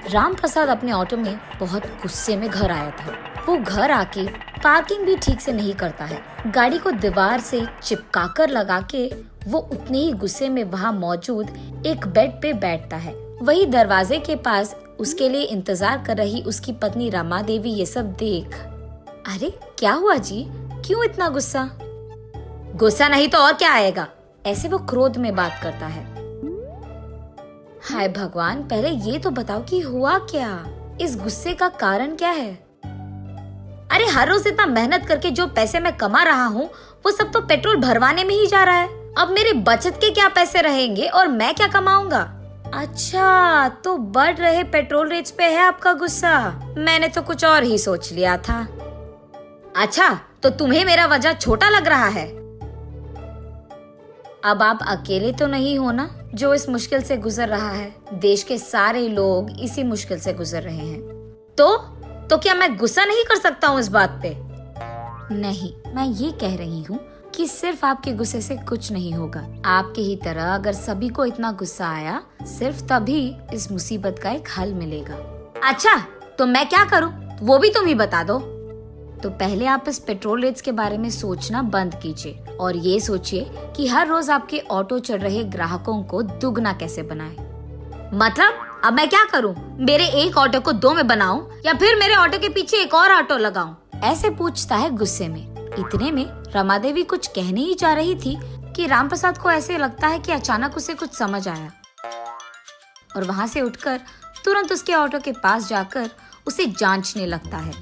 राम प्रसाद अपने ऑटो में बहुत गुस्से में घर आया था। वो घर आके पार्किंग भी ठीक से नहीं करता है। गाड़ी को दीवार से चिपकाकर लगा के वो उतने ही गुस्से में वहाँ मौजूद एक बेड पे बैठता है। वही दरवाजे के पास उसके लिए इंतजार कर रही उसकी पत्नी रमा देवी ये सब देख, अरे क्या हुआ जी, क्यों इतना गुस्सा? गुस्सा नहीं तो और क्या आएगा, ऐसे वो क्रोध में बात करता है। हाय भगवान, पहले ये तो बताओ कि हुआ क्या, इस गुस्से का कारण क्या है? अरे हर रोज इतना मेहनत करके जो पैसे मैं कमा रहा हूँ वो सब तो पेट्रोल भरवाने में ही जा रहा है। अब मेरे बचत के क्या पैसे रहेंगे और मैं क्या कमाऊंगा? अच्छा, तो बढ़ रहे पेट्रोल रेट्स पे है आपका गुस्सा? मैंने तो कुछ और ही सोच लिया था। अच्छा, तो तुम्हें मेरा वजह छोटा लग रहा है? अब आप अकेले तो नहीं हो ना जो इस मुश्किल से गुजर रहा है। देश के सारे लोग इसी मुश्किल से गुजर रहे हैं। तो क्या मैं गुस्सा नहीं कर सकता हूँ इस बात पे? नहीं, मैं ये कह रही हूँ कि सिर्फ आपके गुस्से से कुछ नहीं होगा। आपके ही तरह अगर सभी को इतना गुस्सा आया, सिर्फ तभी इस मुसीबत का एक हल मिलेगा। अच्छा, तो मैं क्या करूँ वो भी तुम ही बता दो। तो पहले आप इस पेट्रोल रेट्स के बारे में सोचना बंद कीजिए और ये सोचिए कि हर रोज आपके ऑटो चढ़ रहे ग्राहकों को दुगना कैसे बनाएं। मतलब अब मैं क्या करूं? मेरे एक ऑटो को दो में बनाऊं या फिर मेरे ऑटो के पीछे एक और ऑटो लगाऊं? ऐसे पूछता है गुस्से में। इतने में रमा देवी कुछ कहने ही जा रही थी कि राम प्रसाद को ऐसे लगता है कि अचानक उसे कुछ समझ आया और वहाँ से उठकर तुरंत उसके ऑटो के पास जाकर उसे जांचने लगता है।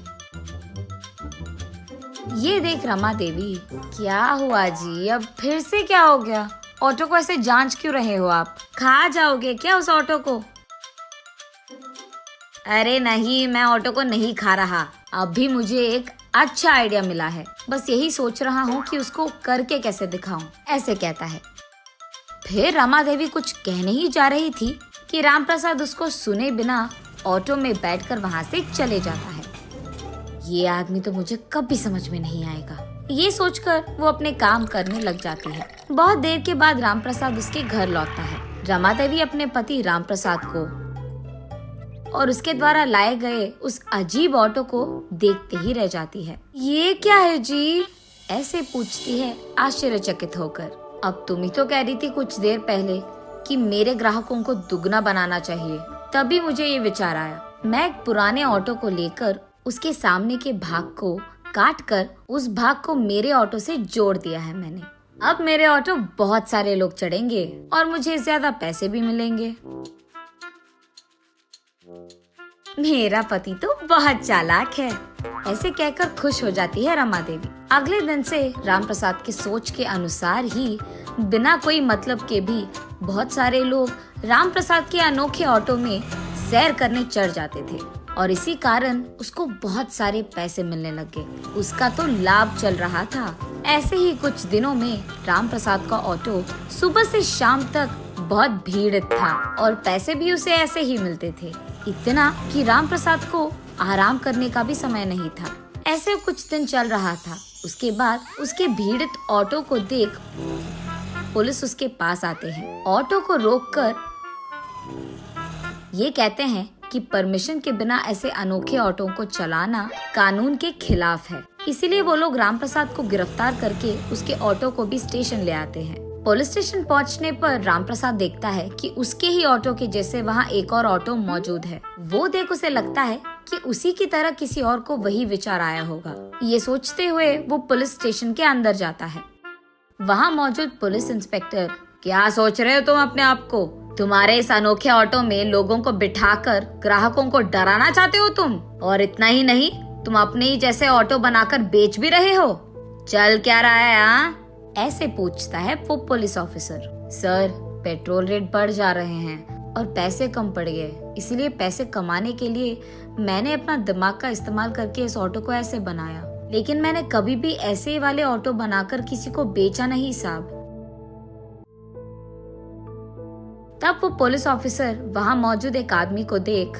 ये देख रमा देवी, क्या हुआ जी, अब फिर से क्या हो गया? ऑटो को ऐसे जांच क्यों रहे हो आप? खा जाओगे क्या उस ऑटो को? अरे नहीं, मैं ऑटो को नहीं खा रहा। अभी मुझे एक अच्छा आइडिया मिला है, बस यही सोच रहा हूँ कि उसको करके कैसे दिखाऊं, ऐसे कहता है। फिर रमा देवी कुछ कहने ही जा रही थी कि राम प्रसाद उसको सुने बिना ऑटो में बैठकर वहाँ से चले जाता है। ये आदमी तो मुझे कभी समझ में नहीं आएगा, ये सोचकर वो अपने काम करने लग जाती है। बहुत देर के बाद राम प्रसाद उसके घर लौटता है। रमा देवी अपने पति राम प्रसाद को और उसके द्वारा लाए गए उस अजीब ऑटो को देखते ही रह जाती है। ये क्या है जी? ऐसे पूछती है आश्चर्यचकित होकर। अब तुम ही तो कह रही थी कुछ देर पहले कि मेरे ग्राहकों को दुगना बनाना चाहिए, तभी मुझे ये विचार आया। मैं एक पुराने ऑटो को लेकर उसके सामने के भाग को काट कर उस भाग को मेरे ऑटो से जोड़ दिया है मैंने। अब मेरे ऑटो बहुत सारे लोग चढ़ेंगे और मुझे ज्यादा पैसे भी मिलेंगे। मेरा पति तो बहुत चालाक है, ऐसे कहकर खुश हो जाती है रमा देवी। अगले दिन से राम प्रसाद की सोच के अनुसार ही बिना कोई मतलब के भी बहुत सारे लोग राम प्रसाद के अनोखे ऑटो में सैर करने चढ़ जाते थे और इसी कारण उसको बहुत सारे पैसे मिलने लगे। उसका तो लाभ चल रहा था। ऐसे ही कुछ दिनों में राम प्रसाद का ऑटो सुबह से शाम तक बहुत भीड़ था और पैसे भी उसे ऐसे ही मिलते थे। इतना कि राम प्रसाद को आराम करने का भी समय नहीं था। ऐसे कुछ दिन चल रहा था। उसके बाद उसके भीड़ित ऑटो को देख पुलिस उसके पास आते हैं। ऑटो को रोककर ये कहते हैं कि परमिशन के बिना ऐसे अनोखे ऑटो को चलाना कानून के खिलाफ है। इसीलिए वो लोग राम प्रसाद को गिरफ्तार करके उसके ऑटो को भी स्टेशन ले आते हैं। पुलिस स्टेशन पहुंचने पर राम प्रसाद देखता है कि उसके ही ऑटो के जैसे वहाँ एक और ऑटो मौजूद है। वो देख उसे लगता है कि उसी की तरह किसी और को वही विचार आया होगा। ये सोचते हुए वो पुलिस स्टेशन के अंदर जाता है। वहाँ मौजूद पुलिस इंस्पेक्टर, क्या सोच रहे हो तुम अपने आप को? तुम्हारे इस अनोखे ऑटो में लोगों को बिठाकर ग्राहकों को डराना चाहते हो तुम? और इतना ही नहीं, तुम अपने ही जैसे ऑटो बनाकर बेच भी रहे हो। चल क्या रहा है हाँ? ऐसे पूछता है वो police officer. Sir, petrol rate बढ़ जा रहे हैं और पैसे कम पड़ गए, इसलिए पैसे कमाने के लिए मैंने अपना दिमाग का इस्तेमाल करके इस ऑटो को ऐसे बनाया, लेकिन मैंने कभी भी ऐसे वाले ऑटो बनाकर किसी को बेचा नहीं साहब। तब वो पुलिस ऑफिसर वहाँ मौजूद एक आदमी को देख,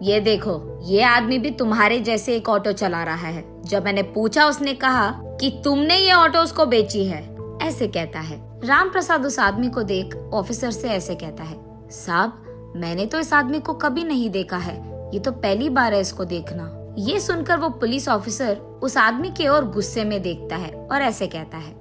ये देखो, ये आदमी भी तुम्हारे जैसे एक ऑटो चला रहा है। जब मैंने पूछा उसने कहा कि तुमने ये ऑटो उसको बेची है, ऐसे कहता है। राम प्रसाद उस आदमी को देख ऑफिसर से ऐसे कहता है, साहब मैंने तो इस आदमी को कभी नहीं देखा है, ये तो पहली बार है इसको देखना। ये सुनकर वो पुलिस ऑफिसर उस आदमी की ओर गुस्से में देखता है और ऐसे कहता है,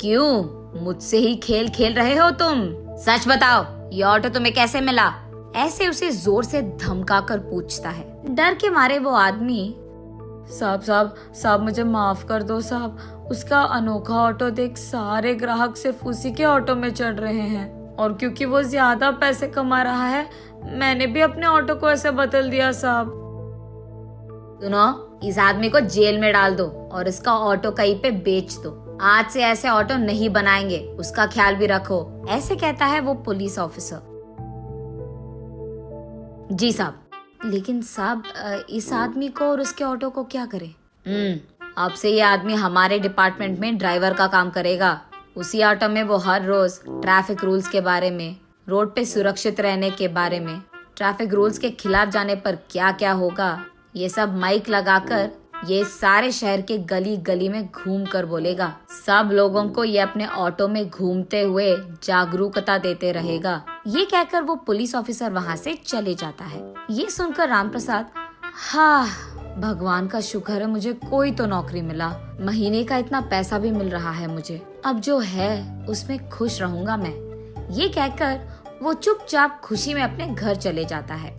क्यों मुझसे ही खेल खेल रहे हो तुम? सच बताओ, ये ऑटो तुम्हें कैसे मिला? ऐसे उसे जोर से धमका कर पूछता है। डर के मारे वो आदमी, साहब मुझे माफ कर दो साहब, उसका अनोखा ऑटो देख सारे ग्राहक सिर्फ उसी के ऑटो में चढ़ रहे हैं, और क्योंकि वो ज्यादा पैसे कमा रहा है मैंने भी अपने ऑटो को ऐसे बदल दिया साहब। सुनो, इस आदमी को जेल में डाल दो और इसका ऑटो कहीं पे बेच दो। आज से ऐसे ऑटो नहीं बनाएंगे, उसका ख्याल भी रखो। ऐसे कहता है वो पुलिस ऑफिसर। जी साहब। लेकिन साहब, इस आदमी को और उसके ऑटो को क्या करें? अब से ये आदमी हमारे डिपार्टमेंट में ड्राइवर का काम करेगा। उसी ऑटो में वो हर रोज ट्रैफिक रूल्स के बारे में, रोड पे सुरक्षित रहने के बारे में, ट्रैफिक रूल्स के खिलाफ जाने पर क्या क्या होगा, ये सब माइक लगाकर ये सारे शहर के गली गली में घूम कर बोलेगा। सब लोगों को ये अपने ऑटो में घूमते हुए जागरूकता देते रहेगा। ये कहकर वो पुलिस ऑफिसर वहाँ से चले जाता है। ये सुनकर रामप्रसाद, हाँ भगवान का शुक्र है मुझे कोई तो नौकरी मिला, महीने का इतना पैसा भी मिल रहा है मुझे, अब जो है उसमें खुश रहूंगा मैं। ये कहकर वो चुपचाप खुशी में अपने घर चले जाता है।